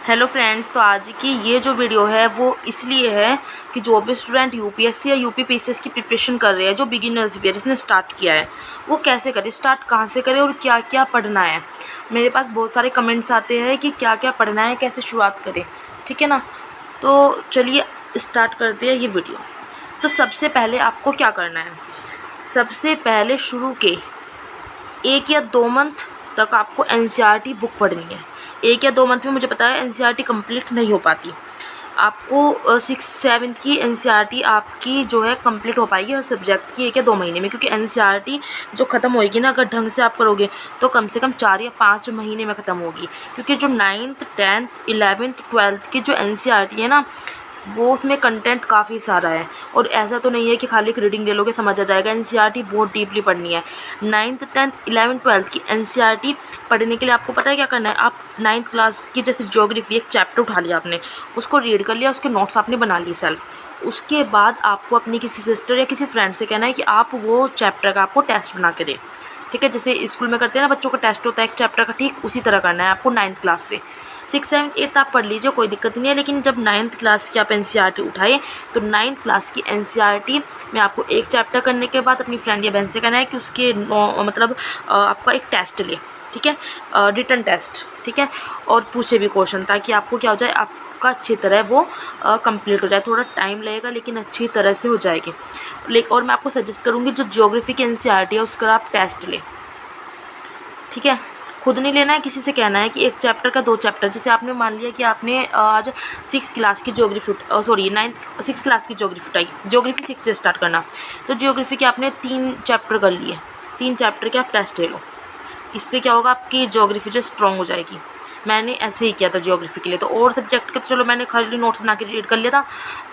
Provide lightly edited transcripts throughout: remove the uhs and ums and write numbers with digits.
Hello friends, तो आज की ये जो वीडियो है वो इसलिए है कि जो भी स्टूडेंट यूपीएससी या यूपीपीसीएस की प्रिपरेशन कर रहे हैं, जो बिगिनर्स भी है, जिसने स्टार्ट किया है, वो कैसे करे, स्टार्ट कहाँ से करे और क्या क्या पढ़ना है। मेरे पास बहुत सारे कमेंट्स आते हैं कि क्या क्या पढ़ना है, कैसे शुरुआत करें। ठीक है ना, तो चलिए स्टार्ट करते हैं ये वीडियो। तो सबसे पहले आपको क्या करना है, सबसे पहले शुरू के 1 या 2 मंथ तक आपको एनसीईआरटी बुक पढ़नी है। 1 या 2 मंथ में मुझे पता है एनसीईआरटी कंप्लीट नहीं हो पाती। आपको 6-7 की एनसीईआरटी आपकी जो है कंप्लीट हो पाएगी हर सब्जेक्ट की 1 या 2 महीने में, क्योंकि एनसीईआरटी जो ख़त्म होएगी ना, अगर ढंग से आप करोगे तो कम से कम 4 या 5 महीने में ख़त्म होगी। क्योंकि जो 9th 10th 11th 12th की जो एनसीईआरटी है ना, वो उसमें कंटेंट काफ़ी सारा है। और ऐसा तो नहीं है कि खाली एक रीडिंग ले लोगे समझ आ जाएगा। एनसीईआरटी बहुत डीपली पढ़नी है। 9th 10th 11th 12th की एनसीईआरटी पढ़ने के लिए आपको पता है क्या करना है। आप 9th क्लास की जैसे ज्योग्राफी एक चैप्टर उठा लिया आपने, उसको रीड कर लिया, उसके नोट्स आपने बना लिए सेल्फ। उसके बाद आपको अपनी किसी सिस्टर या किसी फ्रेंड से कहना है कि आप वो चैप्टर का आपको टेस्ट बना के दें। ठीक है, जैसे स्कूल में करते हैं ना बच्चों का टेस्ट होता है एक चैप्टर का, ठीक उसी तरह करना है आपको 9th क्लास से। 6 7 8 आप पढ़ लीजिए, कोई दिक्कत नहीं है। लेकिन जब 9th क्लास की आप एनसीईआरटी उठाइए तो 9th क्लास की एनसीईआरटी में आपको एक चैप्टर करने के बाद अपनी फ्रेंड या बहन से कहना है कि उसके मतलब आपका एक टेस्ट ले। ठीक है, रिटन टेस्ट। ठीक है, और पूछे भी क्वेश्चन, ताकि आपको क्या हो जाए, आपका अच्छी तरह वो कंप्लीट हो जाए। थोड़ा टाइम लगेगा लेकिन अच्छी तरह से हो जाएगी। लेकिन और मैं आपको सजेस्ट करूँगी जो ज्योग्राफी की एनसीईआरटी है उसका आप टेस्ट लें। ठीक है, खुद नहीं लेना है, किसी से कहना है कि एक चैप्टर का 2 चैप्टर। जैसे आपने मान लिया कि आपने आज 6 क्लास की ज्योग्राफी 6 क्लास की ज्योग्राफी उठाई, ज्योग्राफी 6 से स्टार्ट करना। तो ज्योग्राफी के आपने 3 चैप्टर कर लिए, 3 चैप्टर के आप टेस्ट ले लो। इससे क्या होगा, आपकी ज्योग्राफी जो स्ट्रॉन्ग हो जाएगी। मैंने ऐसे ही किया था ज्योग्राफी के लिए। तो और सब्जेक्ट के तो चलो मैंने खाली नोट्स बना के रीड कर लिया था,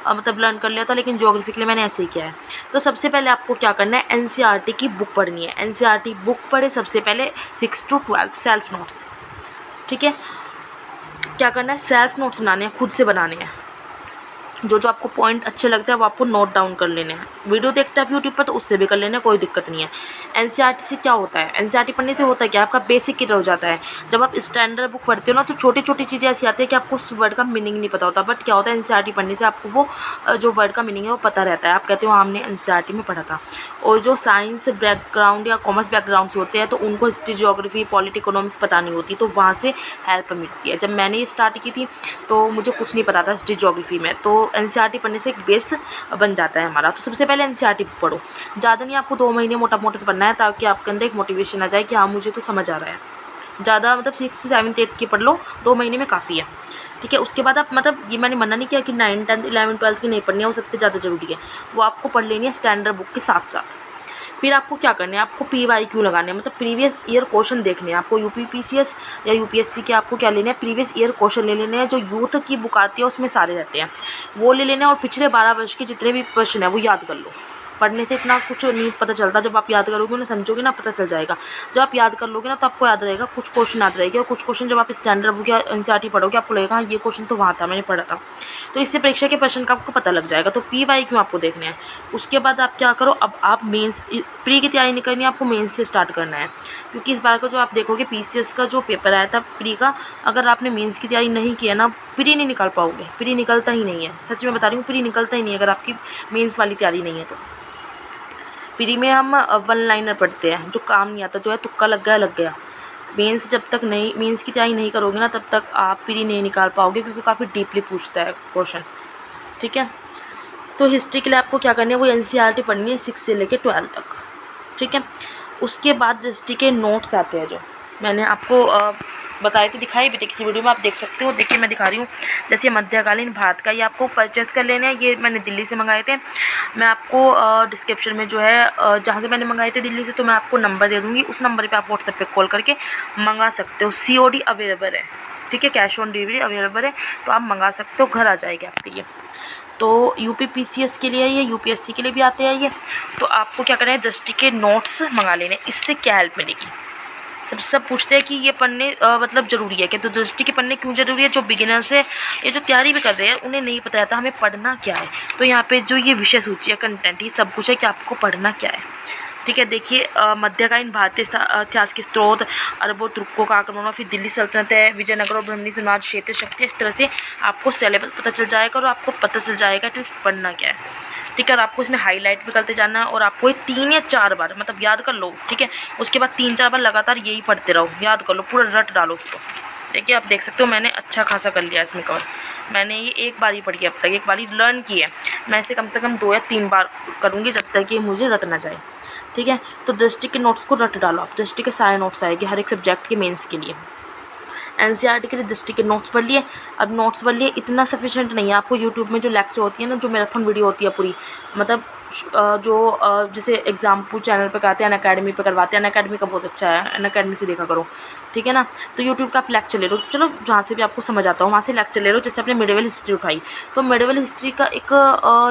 मतलब लर्न कर लिया था, लेकिन ज्योग्राफी के लिए मैंने ऐसे ही किया है। तो सबसे पहले आपको क्या करना है, एनसीईआरटी की बुक पढ़नी है। एनसीईआरटी बुक पढ़े सबसे पहले 6 to 12 सेल्फ नोट्स। ठीक है, क्या करना है, सेल्फ नोट्स बनाने हैं, खुद से बनाने हैं। जो जो आपको पॉइंट अच्छे लगते हैं वो आपको नोट डाउन कर लेने हैं। वीडियो देखते हैं आप यूट्यूब पर तो उससे भी कर लेना, कोई दिक्कत नहीं है। एनसीईआरटी से क्या होता है, एनसीईआरटी पढ़ने से होता है क्या, आपका बेसिक क्लियर हो जाता है। जब आप स्टैंडर्ड बुक पढ़ते हो ना तो छोटी छोटी चीज़ें ऐसी आती है कि आपको उस वर्ड का मीनिंग नहीं पता होता। बट क्या होता है, एनसीईआरटी पढ़ने से आपको वो जो वर्ड का मीनिंग है वो पता रहता है। आप कहते हो हाँ हमने एनसीईआरटी में पढ़ा था। और जो साइंस बैकग्राउंड या कॉमर्स बैकग्राउंड से होते हैं तो उनको हिस्ट्री ज्योग्राफी पॉलिटी इकोनॉमिक्स पता नहीं होती, तो वहाँ से हेल्प मिलती है। जब मैंने ये स्टार्ट की थी तो मुझे कुछ नहीं पता था हिस्ट्री ज्योग्राफी में, तो एनसीईआरटी पढ़ने से एक बेस बन जाता है हमारा। तो सबसे पहले एनसीईआरटी पढ़ो, ज़्यादा नहीं, आपको 2 महीने मोटा मोटा पढ़ना है, ताकि आपके अंदर एक मोटिवेशन आ जाए कि हाँ मुझे तो समझ आ रहा है। ज़्यादा मतलब 6 7 8 की पढ़ लो, 2 महीने में काफ़ी है। ठीक है, उसके बाद आप मतलब ये मैंने मना नहीं किया कि 9 10 11 12 की नहीं पढ़नी है, वो सबसे ज़्यादा ज़रूरी है, वो आपको पढ़ लेनी है स्टैंडर्ड बुक के साथ साथ। फिर आपको क्या करना है, आपको PYQ लगाने हैं, मतलब प्रीवियस ईयर क्वेश्चन देखने हैं। आपको यूपीपीसीएस या यूपीएससी के आपको क्या लेना है, प्रीवियस ईयर क्वेश्चन ले लेने हैं। जो यूथ की बुक आती है उसमें सारे रहते हैं, वो ले लेने हैं। और पिछले 12 वर्ष के जितने भी प्रश्न है वो याद कर लो। पढ़ने से इतना कुछ नहीं पता चलता, जब आप याद करोगे ना, समझोगे ना, पता चल जाएगा। जब आप याद कर लोगे ना तो आपको याद रहेगा, कुछ क्वेश्चन याद रहेगा। और कुछ क्वेश्चन जब आप स्टैंडर्ड बुक या एनसीईआरटी पढ़ोगे आपको लगेगा हाँ ये क्वेश्चन तो वहाँ था, मैंने पढ़ा था। तो इससे परीक्षा के प्रश्न का आपको पता लग जाएगा। तो PYQ आपको देखने हैं। उसके बाद आप क्या करो, अब आप मेंस प्री की तैयारी नहीं करनी है, आपको मेंस से स्टार्ट करना है। क्योंकि इस बार का जो आप देखोगे PCS का जो पेपर आया था प्री का, अगर आपने मेंस की तैयारी नहीं किया ना, प्री नहीं निकाल पाओगे। प्री निकलता ही नहीं है, सच में बता रही हूँ, प्री निकलता ही नहीं है अगर आपकी मेंस वाली तैयारी नहीं है तो। प्री में हम 1 लाइनर पढ़ते हैं, जो काम नहीं आता, जो है तुक्का लग गया लग गया। मेंस जब तक नहीं, मेंस की तैयारी नहीं करोगे ना तब तक आप प्री नहीं निकाल पाओगे, क्योंकि काफ़ी डीपली पूछता है क्वेश्चन। ठीक है, तो हिस्ट्री के लिए आपको क्या करनी है, वो एनसीईआरटी पढ़नी है 6 से लेकर 12 तक। ठीक है, उसके बाद हिस्ट्री के नोट्स आते हैं, जो मैंने आपको बताए थे, दिखाई भी थे किसी वीडियो में, आप देख सकते हो। देखिए मैं दिखा रही हूँ, जैसे मध्यकालीन भारत का, ये आपको परचेस कर लेना है। ये मैंने दिल्ली से मंगाए थे। मैं आपको डिस्क्रिप्शन में जो है जहाँ से मैंने मंगाए थे दिल्ली से, तो मैं आपको नंबर दे दूँगी, उस नंबर पर आप व्हाट्सएप पर कॉल करके मंगा सकते हो। COD अवेलेबल है। ठीक है, कैश ऑन डिलीवरी अवेलेबल है, तो आप मंगा सकते हो, घर आ जाएगा आपके लिए। तो यूपीपीसीएस के लिए ये, यूपीएससी के लिए भी आते हैं ये। तो आपको क्या करना है, दृष्टि के नोट्स मंगा लेने। इससे क्या हेल्प मिलेगी, सब पूछते हैं कि ये पढ़ने मतलब ज़रूरी है क्या, तो दृष्टि के पढ़ने क्यों ज़रूरी है। जो बिगिनर्स है, ये जो तैयारी भी कर रहे हैं, उन्हें नहीं पता था हमें पढ़ना क्या है। तो यहाँ पे जो ये विषय सूची है, कंटेंट, ये सब कुछ है कि आपको पढ़ना क्या है। ठीक है, देखिए मध्यकालीन भारतीय इतिहास के स्रोत, अरबों तुर्कों का आक्रमण, फिर दिल्ली सल्तनत है, विजयनगर और ब्रह्मणी समाज, क्षेत्र शक्ति, इस तरह से आपको सिलेबस पता चल जाएगा और आपको पता चल जाएगा टेस्ट पढ़ना क्या है। ठीक है, और आपको इसमें हाईलाइट भी करते जाना है और आपको ये 3 या 4 बार मतलब याद कर लो। ठीक है, उसके बाद 3-4 बार लगातार यही पढ़ते रहो, याद कर लो, पूरा रट डालो उसको। देखिए आप देख सकते हो मैंने अच्छा खासा कर लिया इसमें कवर। मैंने ये एक बार ही पढ़ी अब तक, एक बार ही लर्न की है। मैं इसे कम से कम 2 या 3 बार करूँगी जब तक ये मुझे रट ना जाए। ठीक है, तो दृष्टि के नोट्स को रट डालो आप। दृष्टि के सारे नोट्स आएंगे हर एक सब्जेक्ट के मेंस के लिए। एनसीईआरटी के लिए दृष्टि के नोट्स पढ़ लिए। अब नोट्स पढ़ लिए इतना सफिशिएंट नहीं है, आपको यूट्यूब में जो लेक्चर होती है ना, जो मैराथन वीडियो होती है पूरी, मतलब जैसे एग्जाम्पल चैनल पे कराते हैं, अनअकैडमी पे करवाते हैं। अनअकैडमी का बहुत अच्छा है, अनअकैडमी से देखा करो। ठीक है ना, तो यूट्यूब का आप लेक्चर ले लो, चलो जहाँ से भी आपको समझ आता हो वहाँ से लेक्चर ले लो। जैसे आपने मिडिवल हिस्ट्री उठाई तो मिडिवल हिस्ट्री का एक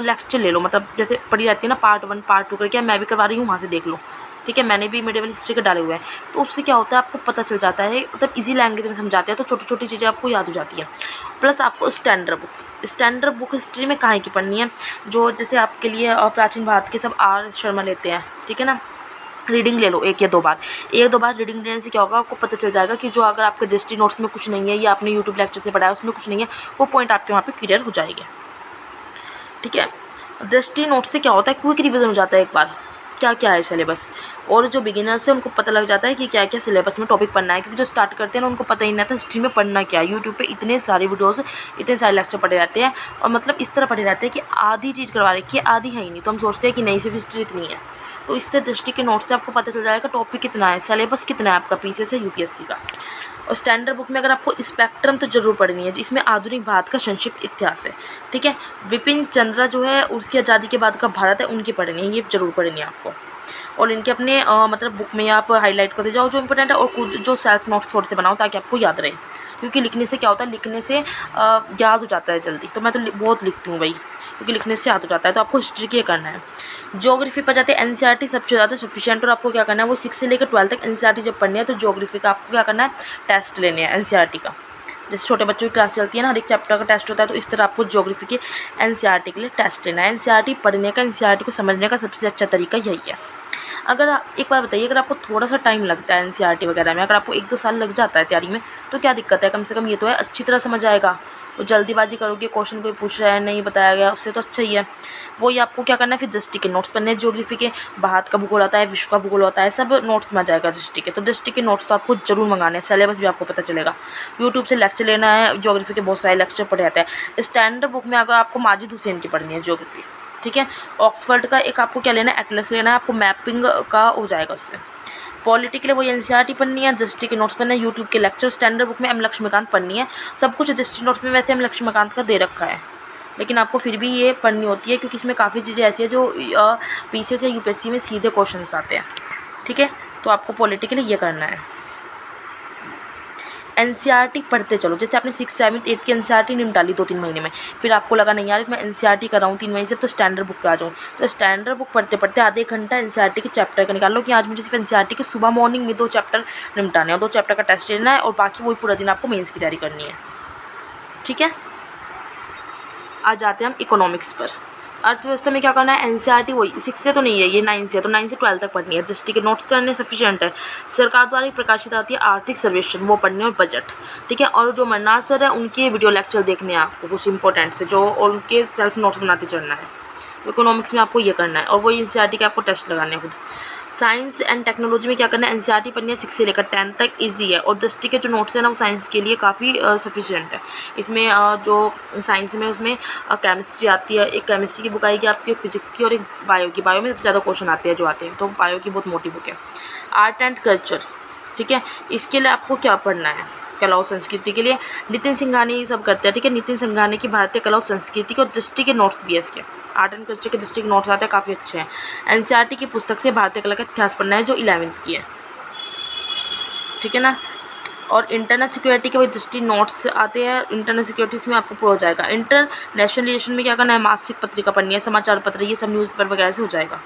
लेक्चर ले लो, मतलब जैसे पढ़ी जाती है ना पार्ट 1 पार्ट 2 करके, मैं भी करवा रही हूँ, वहाँ से देख लो। ठीक है, मैंने भी मिडिवल हिस्ट्री का डाले हुए हैं, तो उससे क्या होता है आपको पता चल जाता है, मतलब इजी लैंग्वेज में समझाते हैं तो छोटी छोटी चीज़ें आपको याद हो जाती हैं। प्लस आपको स्टैंडर्ड बुक हिस्ट्री में काहे की पढ़नी है, जो जैसे आपके लिए प्राचीन भारत के सब आर शर्मा लेते हैं। ठीक है ना, रीडिंग ले लो 1 या 2 बार। 1-2 बार रीडिंग लेने से क्या होगा, आपको पता चल जाएगा कि जो अगर आपके दृष्टि नोट्स में कुछ नहीं है या आपने यूट्यूब लेक्चर से पढ़ा है उसमें कुछ नहीं है, वो पॉइंट आपके वहाँ पे क्लियर हो जाएंगे। ठीक है, दृष्टि नोट्स से क्या होता है, क्विक रिवीजन हो जाता है एक बार क्या क्या है सिलेबस, और जो बिगिनर्स है उनको पता लग जाता है कि क्या क्या सिलेबस में टॉपिक पढ़ना है। क्योंकि जो स्टार्ट करते हैं ना उनको पता ही नहीं था हिस्ट्री में पढ़ना क्या है। यूट्यूब पे इतने सारे वीडियोस, इतने सारे लेक्चर पढ़े जाते हैं, और मतलब इस तरह पढ़े जाते हैं कि आधी चीज़ करवा रखी है, आधी है ही नहीं। तो हम सोचते हैं कि नहीं सिर्फ हिस्ट्री इतनी है। तो इससे दृष्टि के नोट्स से आपको पता चल जाएगा टॉपिक कितना है, सिलेबस कितना है आपका पीसीएस या यूपीएससी का। और स्टैंडर्ड बुक में अगर आपको स्पेक्ट्रम तो जरूर पढ़नी है, इसमें आधुनिक भारत का संक्षिप्त इतिहास है। ठीक है, विपिन चंद्रा जो है उसकी आज़ादी के बाद का भारत है, उनकी पढ़नी है, ये जरूर पढ़नी है आपको। और इनके अपने मतलब बुक में आप हाईलाइट करते जाओ जो इंपॉर्टेंट है, और खुद जो सेल्फ नोट्स थोड़े से बनाओ ताकि आपको याद रहे। क्योंकि लिखने से क्या होता है, लिखने से याद हो जाता है जल्दी। तो मैं तो बहुत लिखती हूँ भाई, क्योंकि लिखने से याद हो जाता है। तो आपको हिस्ट्री के करना है। ज्योग्राफी पर जाते हैं, एनसीईआरटी सबसे ज़्यादा सफिशिएंट। और आपको क्या करना है, वो 6 से लेकर 12 तक एनसीईआरटी जब पढ़नी है तो ज्योग्राफी का आपको क्या करना है, टेस्ट लेने हैं एनसीईआरटी का। जैसे छोटे बच्चों की क्लास चलती है ना, हर एक चैप्टर का टेस्ट होता है, तो इस तरह आपको ज्योग्राफी के एनसीईआरटी के लिए टेस्ट लेना है। एनसीईआरटी पढ़ने का, एनसीईआरटी को समझने का सबसे अच्छा तरीका यही है। अगर एक बात बताइए, अगर आपको थोड़ा सा टाइम लगता है एनसीईआरटी वगैरह में, अगर आपको 1-2 साल लग जाता है तैयारी में, तो क्या दिक्कत है, कम से कम ये तो है अच्छी तरह समझ आएगा। तो जल्दीबाजी करोगे, क्वेश्चन कोई पूछ रहा है नहीं बताया गया, उससे तो अच्छा ही है। वही आपको क्या करना है, फिर दृष्टि के नोट्स पढ़ने, ज्योग्राफी के, भारत का भूगोल होता है, विश्व का भूगोल होता है, सब नोट्स में आ जाएगा दृष्टि के। तो दृष्टि के नोट्स तो आपको जरूर मंगाने हैं, सिलेबस भी आपको पता चलेगा। यूट्यूब से लेक्चर लेना है, ज्योग्राफी के बहुत सारे लेक्चर पढ़े जाते हैं। स्टैंडर्ड बुक में अगर आपको माजिद हुसैन की पढ़नी है ज्योग्राफी, ठीक है, ऑक्सफर्ड का एक आपको क्या लेना है, एटलस लेना है, आपको मैपिंग का हो जाएगा उससे। पॉलिटी के लिए वही एनसीईआरटी पढ़नी है, दृष्टि के नोट्स पढ़ने, यूट्यूब के लेक्चर। स्टैंडर्ड बुक में एम लक्ष्मीकांत पढ़नी है, सब कुछ दृष्टि नोट्स में वैसे एम लक्ष्मीकांत का दे रखा है, लेकिन आपको फिर भी ये पढ़नी होती है क्योंकि इसमें काफ़ी चीज़ें ऐसी है जो पीसीएस या यूपीएससी में सीधे क्वेश्चन आते हैं। ठीक है, तो आपको पॉलिटी के लिए ये करना है। एनसीईआरटी पढ़ते चलो, जैसे आपने 6, 7, 8 की एनसीईआरटी निपटा 2-3 महीने में, फिर आपको लगा नहीं यार मैं एनसीईआरटी कर रहा हूँ 3 महीने से, तो स्टैंडर्ड बुक पे आ जाऊँ। तो स्टैंडर्ड बुक पढ़ते पढ़ते आधे घंटा एनसीईआरटी के चैप्टर का निकाल लो कि आज मुझे सिर्फ एनसीईआरटी के सुबह मॉर्निंग में 2 चैप्टर निपटाने हैं, 2 चैप्टर का टेस्ट लेना है, और बाकी वही पूरा दिन आपको मेंस की तैयारी करनी है। ठीक है, आज आते हैं हम इकोनॉमिक्स पर। अर्थव्यवस्था में क्या करना है, एनसीईआरटी वही 6 से तो नहीं है, ये 9 से है, तो 9 से 12 तक पढ़नी है। दृष्टि के नोट्स करने सफिशिएंट है। सरकार द्वारा ही प्रकाशित आती है आर्थिक सर्वेक्षण, वो पढ़ने, और बजट। ठीक है, और जो मन्नार सर है उनके वीडियो लेक्चर देखने हैं आपको, कुछ इंपॉर्टेंट थे जो, और उनके सेल्फ नोट्स बनाते चलना है। तो इकोनॉमिक्स में आपको ये करना है, और वही एनसीईआरटी के आपको टेस्ट लगाने हैं खुद। साइंस एंड टेक्नोलॉजी में क्या करना है, एनसीईआरटी पढ़नी है 6 से लेकर 10 तक, इजी है। और दृष्टि के जो नोट्स हैं ना वो साइंस के लिए काफ़ी सफिशिएंट है। इसमें जो साइंस में उसमें केमिस्ट्री आती है, एक केमिस्ट्री की बुक आएगी आपकी, एक फिजिक्स की और एक बायो की। बायो में सबसे ज़्यादा क्वेश्चन आते हैं जो आते हैं, तो बायो की बहुत मोटी बुक है। आर्ट एंड कल्चर, ठीक है, इसके लिए आपको क्या पढ़ना है, कला और संस्कृति के लिए नितिन सिंघानी सब करते हैं। ठीक है, नितिन सिंघानी की भारतीय कला और संस्कृति के, और दृष्टि के नोट्स भी है इसके। आर्ट एंड कल्चर के दृष्टि के नोट्स आते हैं, काफ़ी अच्छे हैं। एनसीईआरटी की पुस्तक से भारतीय कला का इतिहास पढ़ना है जो 11वीं की है। ठीक है ना, और इंटरनल सिक्योरिटी के वही दृष्टि नोट्स आते हैं। इंटरनल सिक्योरिटी में आपको पूरा हो जाएगा। इंटरनेशनल रिलेशन में क्या करना है, मासिक पत्रिका पढ़नी है, समाचार पत्र, ये सब न्यूज़पेपर वगैरह से हो जाएगा।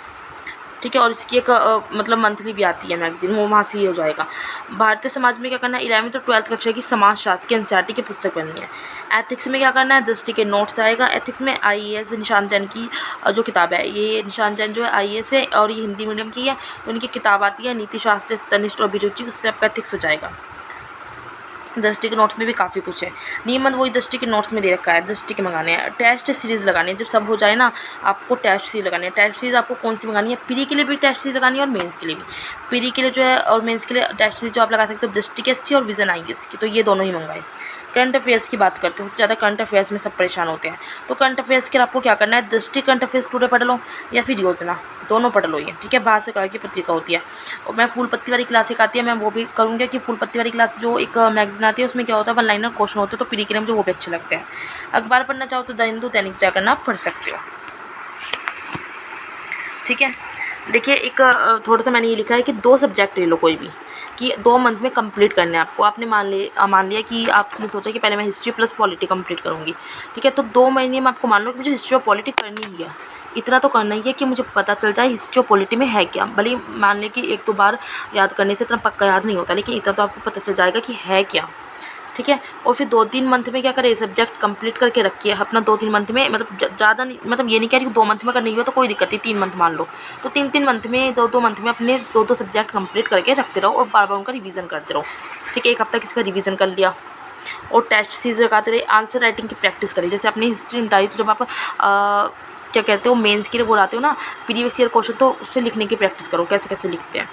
ठीक है। और इसकी एक मतलब मंथली भी आती है मैगजीन, वो वहाँ से ही हो जाएगा। भारतीय समाज में क्या करना है, 11वीं और 12वीं कक्षा की समाजशास्त्र की एनसीईआरटी की पुस्तक बननी है। एथिक्स में क्या करना है, दृष्टि के नोट्स आएगा। एथिक्स में आईएएस निशांत जैन की जो किताब है, ये निशांत जैन जो है आईएएस है और ये हिंदी मीडियम की है, तो उनकी किताब आती है नीति शास्त्र तनिष्ठ और अभिरुचि, उससे आपका एथिक्स हो जाएगा। दृष्टि के नोट्स में भी काफ़ी कुछ है। नियमन वही दृष्टि के नोट्स में दे रखा है, दृष्टि के मंगाने हैं। टेस्ट सीरीज़ लगानी है, जब सब हो जाए ना आपको टेस्ट सीरीज लगानी है। टेस्ट सीरीज़ आपको कौन सी मंगानी है, प्री के लिए भी टेस्ट सीरीज लगानी है और मेंस के लिए भी। प्री के लिए जो है और मेंस के लिए टेस्ट सीरीज जो आप लगा सकते हो दृष्टि के अच्छी और विजन आईएएस की, तो ये दोनों ही मंगाए। करंट अफेयर्स की बात करते हो, सबसे ज़्यादा करंट अफेयर्स में सब परेशान होते हैं, तो करंट अफेयर्स के लिए आपको क्या करना है, दृष्टि करंट अफेयर्स टुडे पढ़ लो या फिर योजना, दोनों पढ़ लो ये, ठीक है। बाहर से की पत्रिका होती है। और मैं फूल पत्ती वाली क्लास एक आती है, मैं वो भी करूँगी कि फूल पत्ती वाली क्लास जो एक मैगजीन आती है उसमें क्या होता है, वन लाइनर क्वेश्चन होते हैं, तो प्री के लिए मुझे वो भी अच्छे लगते हैं। अखबार पढ़ना चाहो तो द हिंदू, दैनिक जागरण आप पढ़ सकते हो, ठीक है। देखिए एक थोड़ा सा मैंने ये लिखा है कि 2 सब्जेक्ट ले लो कोई भी, कि 2 मंथ में कंप्लीट करने हैं आपको। आपने मान लिया कि आपने सोचा कि पहले मैं हिस्ट्री प्लस पॉलिटी कंप्लीट करूँगी, ठीक है। तो 2 महीने में आपको मान लो कि मुझे हिस्ट्री और पॉलिटी करनी ही है, इतना तो करना ही है कि मुझे पता चल जाए हिस्ट्री और पॉलिटी में है क्या। भले ही मान लें कि 1-2 बार याद करने से इतना पक्का याद नहीं होता, लेकिन इतना तो आपको पता चल जाएगा कि है क्या, ठीक है। और फिर 2-3 मंथ में क्या करें, सब्जेक्ट कंप्लीट करके रखिए अपना। 2-3 मंथ में मतलब ज़्यादा नहीं, मतलब ये नहीं कह रही 2 मंथ में अगर नहीं हो तो कोई दिक्कत नहीं, 3 मंथ मान लो, तो 3-3 मंथ में 2-2 मंथ में अपने 2-2 सब्जेक्ट कंप्लीट करके रखते रहो और बार बार उनका रिवीजन करते रहो, ठीक है। एक हफ्ता किसी का रिवीजन कर लिया और टेस्ट सीरीज लगाते रहे। आंसर राइटिंग की प्रैक्टिस करिए, जैसे अपनी हिस्ट्री निटाई तो जब आप क्या कहते हो मेंस के लिए बुलाते हो ना प्रीवियस ईयर क्वेश्चन, तो उससे लिखने की प्रैक्टिस करो, कैसे कैसे लिखते हैं।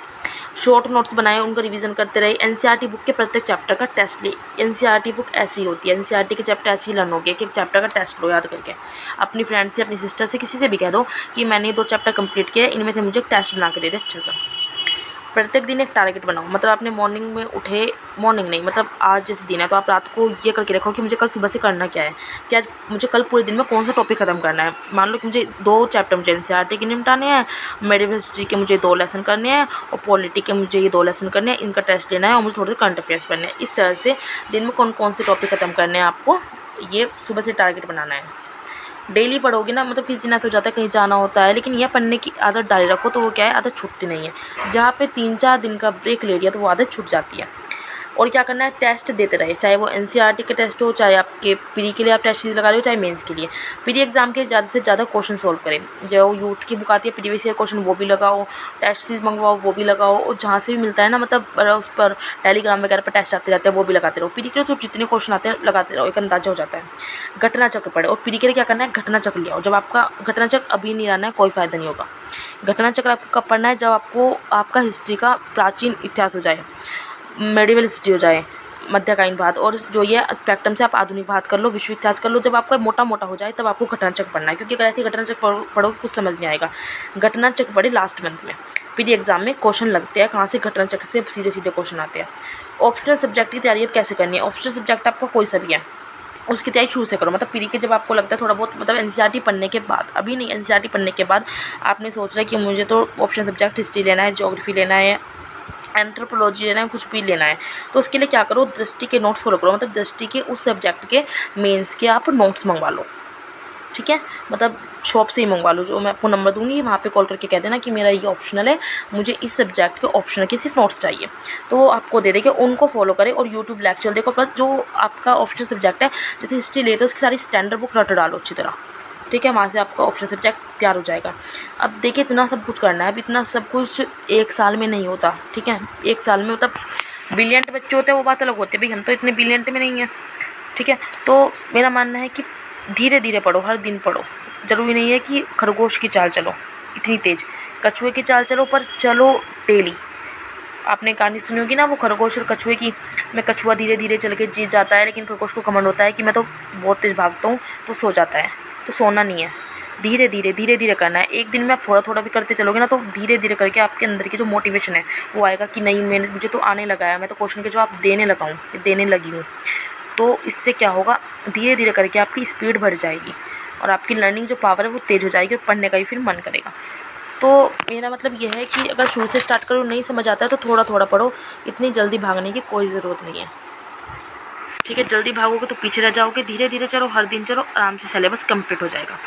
शॉर्ट नोट्स बनाए, उनका रिवीजन करते रहे। एनसीईआरटी बुक के प्रत्येक चैप्टर का टेस्ट ले। एनसीईआरटी बुक ऐसी होती है, एनसीईआरटी के चैप्टर ऐसे ही लर्न हो गए कि एक चैप्टर का टेस्ट लो याद करके। अपनी फ्रेंड से, अपनी सिस्टर से, किसी से भी कह दो कि मैंने 2 चैप्टर कंप्लीट किए, इनमें से मुझे टेस्ट बना के दे दे अच्छे से। प्रत्येक दिन एक टारगेट बनाओ, मतलब आपने मॉर्निंग में उठे, मॉर्निंग नहीं मतलब आज जैसे दिन है तो आप रात को ये करके रखो कि मुझे कल सुबह से करना क्या है, कि आज मुझे कल पूरे दिन में कौन सा टॉपिक ख़त्म करना है। मान लो कि मुझे 2 चैप्टर मुझे एनसीईआरटी के निपटाने हैं, मेडिवल हिस्ट्री के मुझे 2 लेसन करने हैं और पॉलिटी के मुझे ये 2 लेसन करने हैं, इनका टेस्ट लेना है और मुझे थोड़े से करंट अफेयर्स पढ़ने हैं। इस तरह से दिन में कौन कौन से टॉपिक ख़त्म करने हैं आपको ये सुबह से टारगेट बनाना है। डेली पढ़ोगे ना, मतलब किसी दिन ऐसा हो जाता है कहीं जाना होता है, लेकिन यह पढ़ने की आदत डाली रखो तो वो क्या है, आदत छूटती नहीं है। जहाँ पे 3-4 दिन का ब्रेक ले लिया तो वो आदत छूट जाती है। और क्या करना है, टेस्ट देते रहे, चाहे वो एनसीईआरटी के टेस्ट हो, चाहे आपके प्री के लिए आप टेस्ट सीरीज लगा रहे हो, चाहे मेंस के लिए। प्री एग्जाम के ज़्यादा से ज़्यादा क्वेश्चन सॉल्व करें, जो यूथ की बुक आती है प्रीवियस ईयर क्वेश्चन वो भी लगाओ, टेस्ट सीरीज मंगवाओ वो भी लगाओ, और जहाँ से भी मिलता है ना, मतलब उस पर टेलीग्राम वगैरह पर टेस्ट आते रहते हैं वो भी लगाते रहो। प्री के लिए तो जितने क्वेश्चन आते हैं लगाते रहो, एक अंदाजा हो जाता है। घटना चक्र पढ़े, और प्री के लिए क्या करना है, घटना चक्र ले आओ। जब आपका घटना चक्र अभी नहीं आना है कोई फ़ायदा नहीं होगा। घटना चक्र आपको कब पढ़ना है, जब आपको आपका हिस्ट्री का प्राचीन इतिहास हो जाए, मेडिवल हिस्ट्री हो जाए, मध्यकालीन भारत, और जो ये स्पेक्ट्रम से आप आधुनिक भारत कर लो, विश्व इतिहास कर लो। जब आपका मोटा मोटा हो जाए तब आपको घटना चक्र पढ़ना है, क्योंकि अगर ऐसे घटना चक्र पढ़ोगे कुछ समझ नहीं आएगा। घटना चक्र पढ़े लास्ट मंथ में, फिर एग्जाम में क्वेश्चन लगते हैं कहाँ से, घटना चक्र से सीधे सीधे क्वेश्चन आते हैं। ऑप्शनल सब्जेक्ट की तैयारी अब कैसे करनी है, ऑप्शनल सब्जेक्ट आपका कोई सा भी है उसकी तैयारी शुरू से करो। मतलब प्री के जब आपको लगता है थोड़ा बहुत, मतलब एनसीईआरटी पढ़ने के बाद, अभी नहीं, एनसीईआरटी पढ़ने के बाद आपने सोच रहा है कि मुझे तो ऑप्शनल सब्जेक्ट हिस्ट्री लेना है, ज्योग्राफी लेना है, एंथ्रोपोलॉजी लेना है, कुछ भी लेना है, तो उसके लिए क्या करो, दृष्टि के नोट्स फॉलो करो। मतलब दृष्टि के उस सब्जेक्ट के मेंस के आप नोट्स मंगवा लो, ठीक है। मतलब शॉप से ही मंगवा लो, जो मैं आपको नंबर दूंगी वहाँ पे कॉल करके कह देना कि मेरा ये ऑप्शनल है, मुझे इस सब्जेक्ट के ऑप्शनल के सिर्फ नोट्स चाहिए, तो वो आपको दे देंगे। उनको फॉलो करें और यूट्यूब लेक्चर देखो, प्लस जो आपका ऑप्शनल सब्जेक्ट है, जैसे हिस्ट्री लेते हो उसकी सारी स्टैंडर्ड बुक रट डालो अच्छी तरह, ठीक है। वहाँ से आपका ऑप्शनल सब्जेक्ट तैयार हो जाएगा। अब देखिए इतना सब कुछ करना है, अब इतना सब कुछ 1 साल में नहीं होता, ठीक है। 1 साल में मतलब ब्रिलियंट बच्चे होते हैं वो बात अलग होती है, भाई हम तो इतने ब्रिलियंट में नहीं हैं, ठीक है। तो मेरा मानना है कि धीरे धीरे पढ़ो, हर दिन पढ़ो। ज़रूरी नहीं है कि खरगोश की चाल चलो इतनी तेज़, कछुए की चाल चलो, पर चलो डेली। आपने कहानी सुनी होगी ना वो खरगोश और कछुए की, मैं कछुआ धीरे धीरे चल के जीत जाता है, लेकिन खरगोश को घमंड होता है कि मैं तो बहुत तेज़ भागता हूँ, तो सो जाता है। तो सोना नहीं है, धीरे धीरे करना है। एक दिन में आप थोड़ा थोड़ा भी करते चलोगे ना, तो धीरे धीरे करके आपके अंदर की जो मोटिवेशन है वो आएगा कि नहीं, मुझे तो आने लगा है, मैं तो क्वेश्चन के जवाब देने लगी हूँ। तो इससे क्या होगा, धीरे धीरे करके आपकी स्पीड बढ़ जाएगी और आपकी लर्निंग जो पावर है वो तेज़ हो जाएगी और पढ़ने का भी फिर मन करेगा। तो मेरा मतलब यह है कि अगर शुरू से स्टार्ट करो, नहीं समझ आता है तो थोड़ा थोड़ा पढ़ो, इतनी जल्दी भागने की कोई ज़रूरत नहीं है, ठीक है। जल्दी भागोगे तो पीछे रह जाओगे, धीरे धीरे चलो, हर दिन चलो, आराम से सिलेबस कंप्लीट हो जाएगा।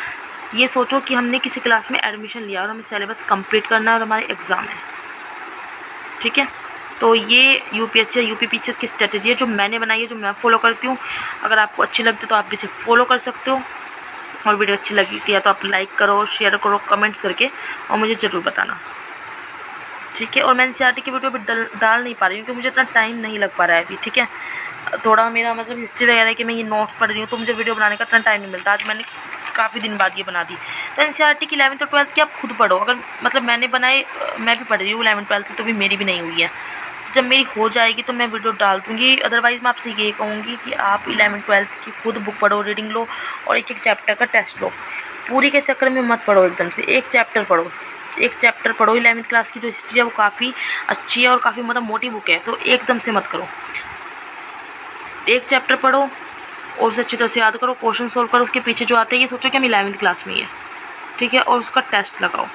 ये सोचो कि हमने किसी क्लास में एडमिशन लिया और हमें सिलेबस कंप्लीट करना है और हमारे एग्ज़ाम है, ठीक है। तो ये यूपीएससी या यूपीपीसीएस की स्ट्रेटजी है जो मैंने बनाई है, जो मैं फॉलो करती हूँ। अगर आपको अच्छी लगती है तो आप भी इसे फॉलो कर सकते हो। और वीडियो अच्छी लगी या तो आप लाइक करो, शेयर करो कमेंट्स करके, और मुझे ज़रूर बताना, ठीक है। और मैं एनसीईआरटी की वीडियो अभी डाल नहीं पा रही हूँ क्योंकि मुझे इतना टाइम नहीं लग पा रहा है अभी, ठीक है। थोड़ा मेरा मतलब हिस्ट्री वगैरह कि मैं ये नोट्स पढ़ रही हूँ तो मुझे वीडियो बनाने का इतना टाइम नहीं मिलता। आज मैंने काफ़ी दिन बाद ये बना दी। तो एनसीईआरटी की 11th और 12th की आप खुद पढ़ो। अगर मतलब मैंने बनाए, मैं भी पढ़ रही हूँ 11th 12th की, तो भी मेरी भी नहीं हुई है। तो जब मेरी हो जाएगी तो मैं वीडियो डाल दूँगी। अदरवाइज़ मैं आपसे ये कहूँगी कि आप 11th 12th की खुद बुक पढ़ो, रीडिंग लो और एक एक चैप्टर का टेस्ट लो। पूरी के चक्कर में मत पढ़ो एकदम से, एक चैप्टर पढ़ो, एक चैप्टर पढ़ो। 11th क्लास की जो हिस्ट्री है वो काफ़ी अच्छी है और काफ़ी मतलब मोटी बुक है, तो एकदम से मत करो। एक चैप्टर पढ़ो और उसे अच्छी तरह से याद करो, क्वेश्चन सोल्व करो, उसके पीछे जो आते हैं ये सोचो कि हम 11th क्लास में ही है, ठीक है। और उसका टेस्ट लगाओ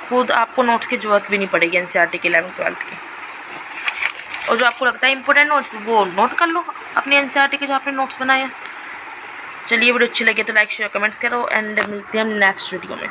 खुद, आपको नोट्स की ज़रूरत भी नहीं पड़ेगी एनसीईआरटी के 11th 12th की। और जो आपको लगता है इंपॉर्टेंट नोट्स वो नोट कर लो अपनी एनसीईआरटी के जो आपने नोट्स बनाए हैं। चलिए वीडियो अच्छी लगी तो लाइक शेयर कमेंट्स करो एंड मिलते हैं हम नेक्स्ट वीडियो में।